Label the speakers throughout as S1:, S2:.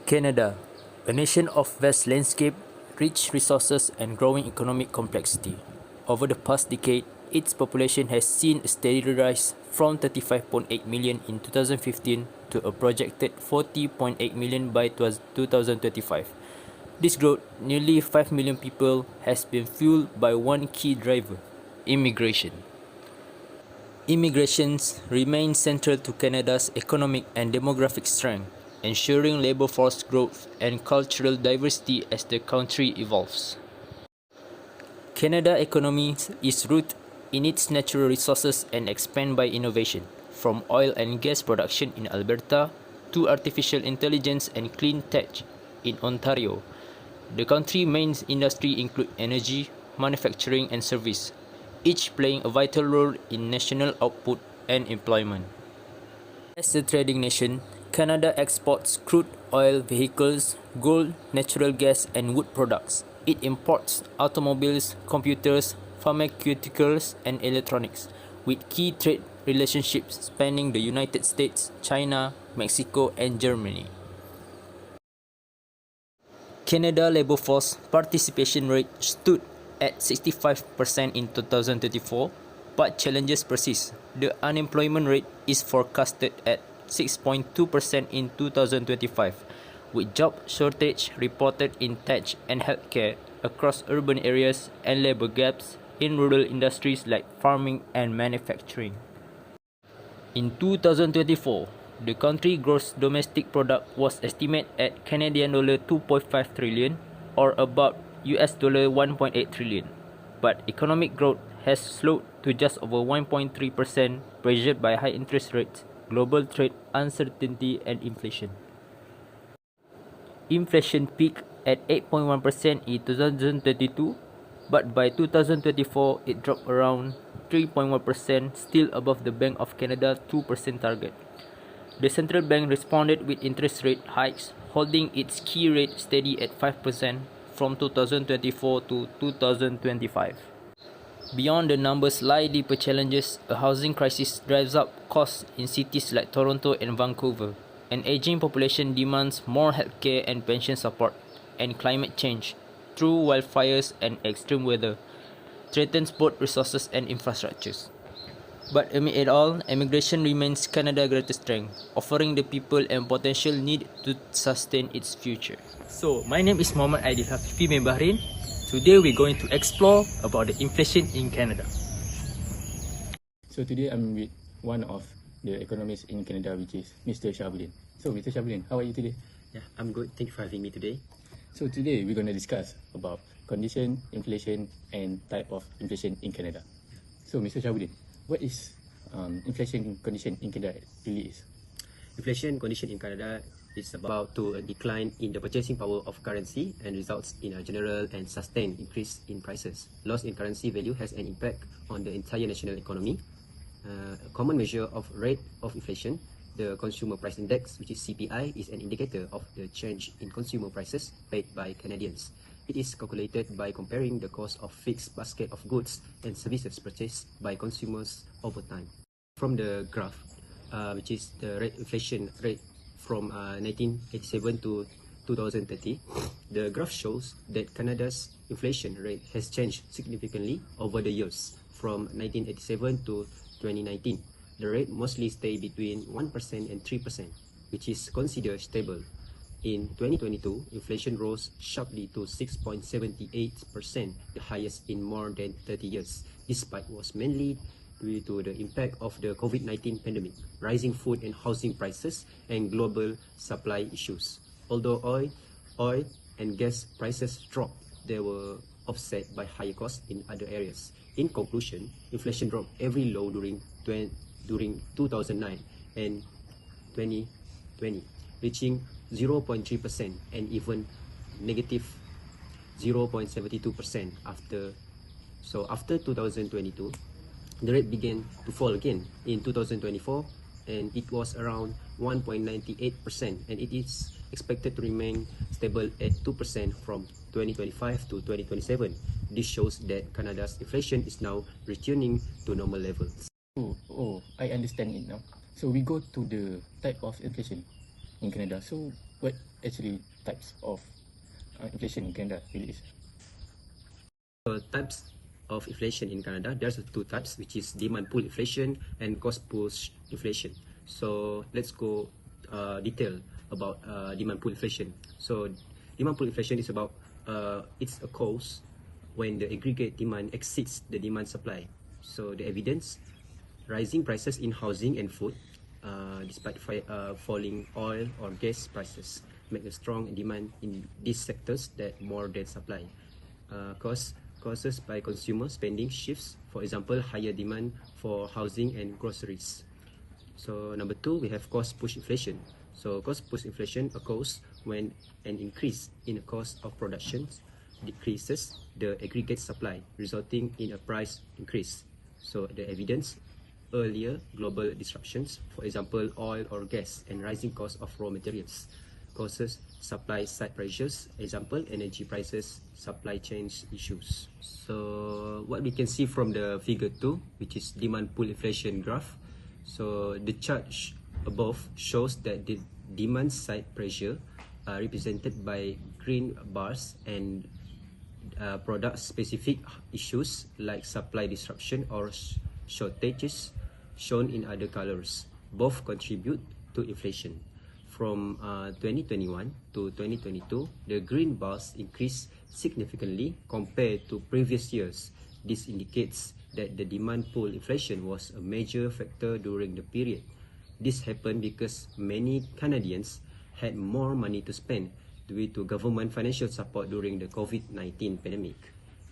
S1: Canada, a nation of vast landscape, rich resources and growing economic complexity. Over the past decade, its population has seen a steady rise from 35.8 million in 2015 to a projected 40.8 million by 2025. This growth, nearly 5 million people, has been fueled by one key driver: immigration. Immigrations remain central to Canada's economic and demographic strength, ensuring labor force growth and cultural diversity as the country evolves. Canada's economy is rooted in its natural resources and expanded by innovation, from oil and gas production in Alberta to artificial intelligence and clean tech in Ontario. The country's main industries include energy, manufacturing and service, each playing a vital role in national output and employment. As a trading nation, Canada exports crude oil, vehicles, gold, natural gas and wood products. It imports automobiles, computers, pharmaceuticals and electronics, with key trade relationships spanning the United States, China, Mexico and Germany. Canada labor force participation rate stood at 65% in 2024, but challenges persist. The unemployment rate is forecasted at 6.2% in 2025, with job shortage reported in tech and healthcare across urban areas and labor gaps in rural industries like farming and manufacturing. In 2024, the country's gross domestic product was estimated at Canadian dollar 2.5 trillion or about US dollar 1.8 trillion, but economic growth has slowed to just over 1.3%, pressured by high interest rates, global trade uncertainty and inflation. Inflation peaked at 8.1% in 2022, but by 2024 it dropped around 3.1%, still above the Bank of Canada 2% target. The central bank responded with interest rate hikes, holding its key rate steady at 5% from 2024 to 2025. Beyond the numbers lie deeper challenges. A housing crisis drives up costs in cities like Toronto and Vancouver. An aging population demands more healthcare and pension support, and climate change, through wildfires and extreme weather, threatens both resources and infrastructures. But amid it all, immigration remains Canada's greatest strength, offering the people and potential needed to sustain its future. So, my name is Mohammad Aidil Hafifi bin Bahrain. Today we're going to explore about the inflation in Canada.
S2: So today I'm with one of the economists in Canada, which is Mr. Shabuddin. So Mr. Shabuddin, how are you today?
S3: Yeah, I'm good. Thank you for having me today.
S2: So today we're going to discuss about condition, inflation and type of inflation in Canada. So Mr. Shabuddin, what is inflation condition in Canada really is?
S3: Inflation condition in Canada is about to a decline in the purchasing power of currency and results in a general and sustained increase in prices. Loss in currency value has an impact on the entire national economy. A common measure of rate of inflation, the Consumer Price Index, which is CPI, is an indicator of the change in consumer prices paid by Canadians. It is calculated by comparing the cost of fixed basket of goods and services purchased by consumers over time. From the graph, which is the inflation rate from 1987 to 2030, the graph shows that Canada's inflation rate has changed significantly over the years. From 1987 to 2019, the rate mostly stayed between 1% and 3%, which is considered stable. In 2022, inflation rose sharply to 6.78%, the highest in more than 30 years. This spike was mainly due to the impact of the COVID-19 pandemic, rising food and housing prices, and global supply issues. Although oil and gas prices dropped, they were offset by higher costs in other areas. In conclusion, inflation dropped every low during 2009 and 2020, reaching 0.3% and even negative 0.72% after. So after 2022, the rate began to fall again in 2024, and it was around 1.98%, and it is expected to remain stable at 2% from 2025 to 2027. This shows that Canada's inflation is now returning to normal levels.
S2: Oh, I understand it now. So we go to the type of inflation in Canada. So what actually types of inflation in Canada really is.
S3: So types of inflation in Canada, there's two types, which is demand pull inflation and cost push inflation. So let's go detail about demand pull inflation. So demand pull inflation is about it's a cause when the aggregate demand exceeds the demand supply. So the evidence, rising prices in housing and food, despite falling oil or gas prices, make a strong demand in these sectors that more than supply. Causes by consumer spending shifts, for example, higher demand for housing and groceries. So number two, we have cost push inflation. So cost push inflation occurs when an increase in the cost of production decreases the aggregate supply, resulting in a price increase. So the evidence, earlier global disruptions, for example, oil or gas, and rising cost of raw materials, causes supply side pressures, example, energy prices, supply chain issues. So what we can see from the figure 2, which is demand pull inflation graph. So the chart above shows that the demand side pressure are represented by green bars, and product specific issues like supply disruption or shortages shown in other colors. Both contribute to inflation. From 2021 to 2022, the green bars increased significantly compared to previous years. This indicates that the demand pull inflation was a major factor during the period. This happened because many Canadians had more money to spend due to government financial support during the COVID-19 pandemic,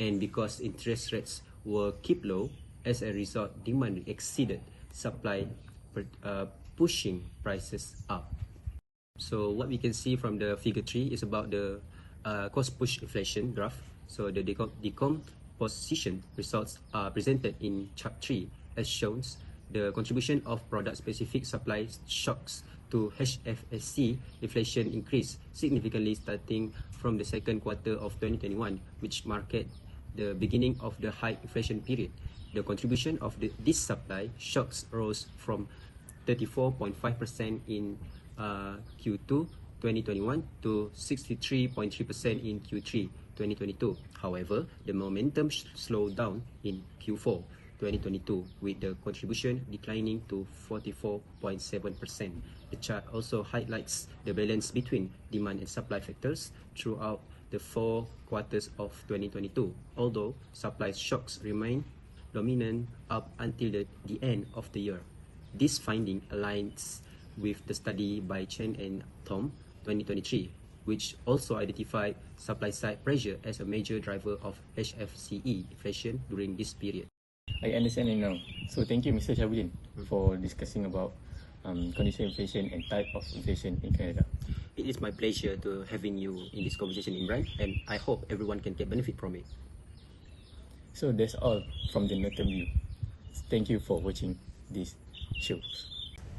S3: and because interest rates were kept low. As a result, demand exceeded supply, pushing prices up. So what we can see from the figure 3 is about the cost push inflation graph. So the decomposition results are presented in chart 3 as shown. The contribution of product-specific supply shocks to HFSC inflation increased significantly starting from the second quarter of 2021, which marked the beginning of the high inflation period. The contribution of this supply shocks rose from 34.5% in Q2 2021 to 63.3% in Q3 2022. However, the momentum slowed down in Q4 2022, with the contribution declining to 44.7%. The chart also highlights the balance between demand and supply factors throughout the 4 quarters of 2022, although supply shocks remain dominant up until the end of the year. This finding aligns with the study by Chen and Tom 2023, which also identified supply-side pressure as a major driver of HFCE inflation during this period.
S2: I understand it now. So thank you, Mr. Shabudin, for discussing about condition inflation and type of inflation in Canada.
S3: It is my pleasure to having you in this conversation, Imran, and I hope everyone can get benefit from it.
S2: So that's all from the Northern View. Thank you for watching this show.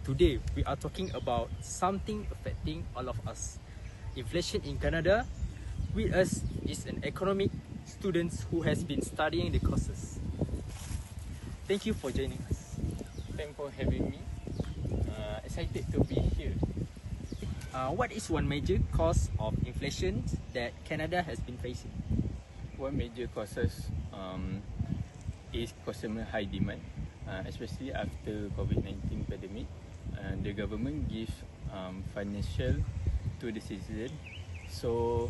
S1: Today, we are talking about something affecting all of us. Inflation in Canada. With us is an economic student who has been studying the courses. Thank you for joining us.
S4: Thanks for having me. Excited to be here.
S1: What is one major cause of inflation that Canada has been facing?
S4: One major causes is consumer high demand, especially after COVID-19 pandemic. The government gives financial to the citizen, so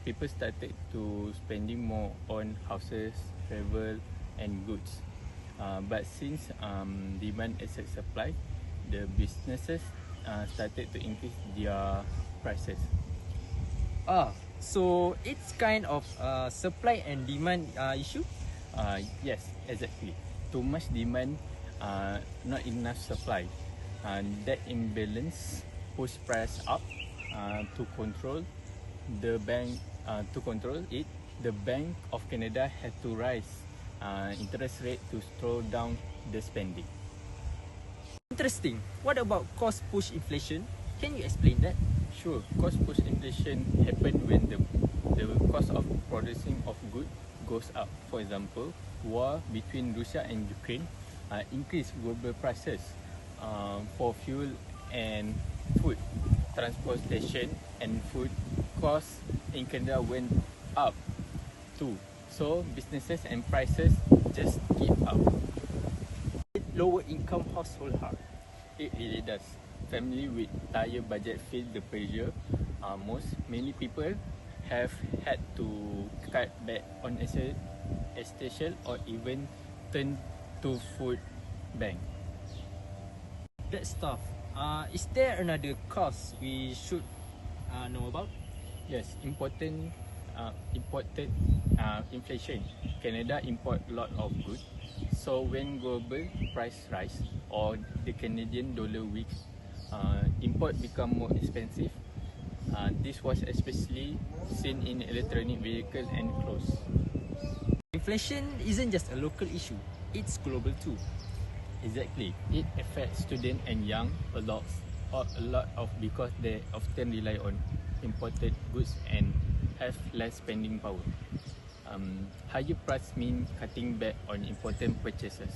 S4: people started to spending more on houses, travel, and goods. But since demand exceeds supply, the businesses started to increase their prices.
S1: So it's kind of supply and demand issue?
S4: Yes, exactly. Too much demand, not enough supply. That imbalance push price up. To control the bank, the Bank of Canada had to raise interest rate to slow down the spending.
S1: Interesting. What about cost push inflation? Can you explain that?
S4: Sure, cost push inflation happen when the cost of producing of goods goes up. For example, war between Russia and Ukraine increase global prices for fuel and food. transportation and food costs in Canada went up too. So businesses and prices just keep up.
S1: Lower income household hard.
S4: It really does. Family with higher budget feel the pressure most. Many people have had to cut back on essential or even turn to food bank.
S1: That's tough. Is there another cost we should know about?
S4: Yes, imported inflation. Canada import a lot of goods, so when global price rise or the Canadian dollar weak, import become more expensive. This was especially seen in electronic vehicles and clothes.
S1: Inflation isn't just a local issue, it's global too.
S4: Exactly, it affects students and young adults a lot of because they often rely on imported goods and have less spending power. Higher price mean cutting back on important purchases.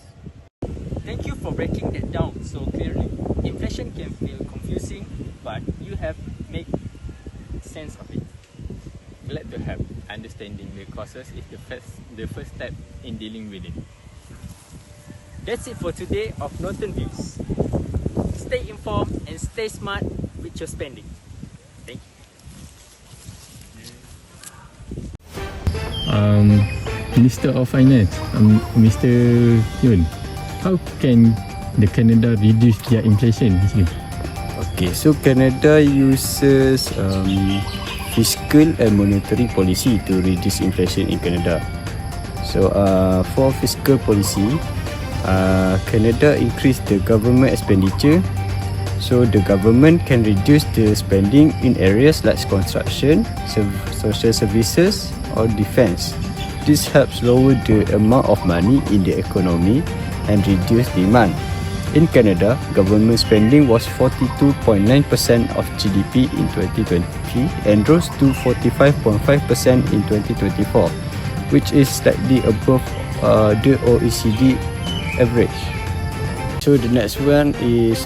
S1: Thank you for breaking that down so clearly. Inflation can feel confusing, but you have made sense of it.
S4: Glad to help. Understanding the causes is the first step in dealing with it.
S1: That's it for today of Northern Views. Stay informed and stay smart with your spending. Thank you.
S2: Minister of Finance, Mr. Yun, how can the Canada reduce their inflation?
S5: Okay, so Canada uses fiscal and monetary policy to reduce inflation in Canada. So for fiscal policy, Canada increased the government expenditure, so the government can reduce the spending in areas like construction, social services or defense. This helps lower the amount of money in the economy and reduce demand. In Canada, government spending was 42.9% of GDP in 2023 and rose to 45.5% in 2024, which is slightly above the OECD average. So the next one is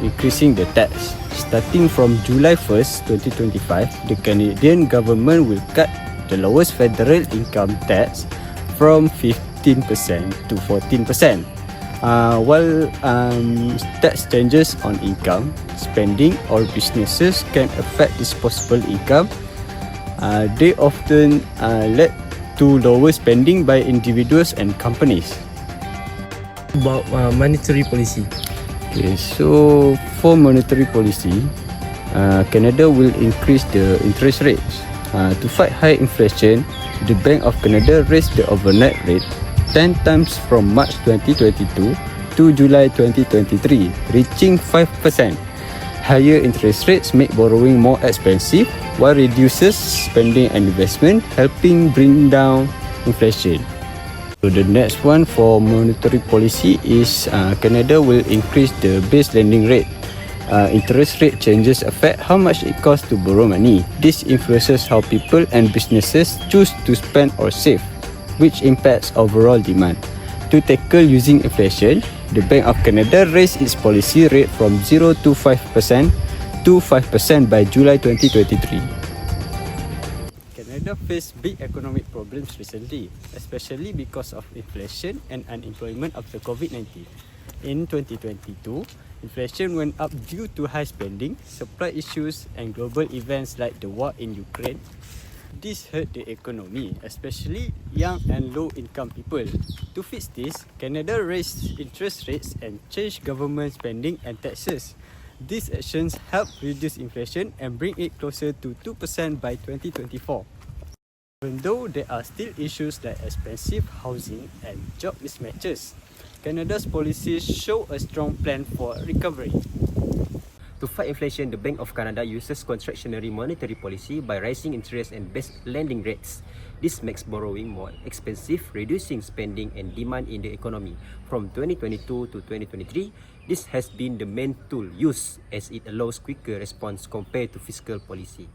S5: increasing the tax. Starting from July 1st, 2025, the Canadian government will cut the lowest federal income tax from 15% to 14%. While tax changes on income, spending or businesses can affect disposable income, they often lead to lower spending by individuals and companies.
S6: About monetary policy.
S5: Okay, so for monetary policy, Canada will increase the interest rates. To fight high inflation, the Bank of Canada raised the overnight rate 10 times from March 2022 to July 2023, reaching 5%. Higher interest rates make borrowing more expensive, while reduces spending and investment, helping bring down inflation. So the next one for monetary policy is Canada will increase the base lending rate. Interest rate changes affect how much it costs to borrow money. This influences how people and businesses choose to spend or save, which impacts overall demand. To tackle using inflation, the Bank of Canada raised its policy rate from 0 to 5% to 5% by July 2023. Canada faced big economic problems recently, especially because of inflation and unemployment after COVID-19. In 2022, inflation went up due to high spending, supply issues, and global events like the war in Ukraine. This hurt the economy, especially young and low-income people. To fix this, Canada raised interest rates and changed government spending and taxes. These actions help reduce inflation and bring it closer to 2% by 2024. Even though there are still issues like expensive housing and job mismatches, Canada's policies show a strong plan for recovery.
S3: To fight inflation, the Bank of Canada uses contractionary monetary policy by raising interest and base lending rates. This makes borrowing more expensive, reducing spending and demand in the economy. From 2022 to 2023, this has been the main tool used as it allows quicker response compared to fiscal policy.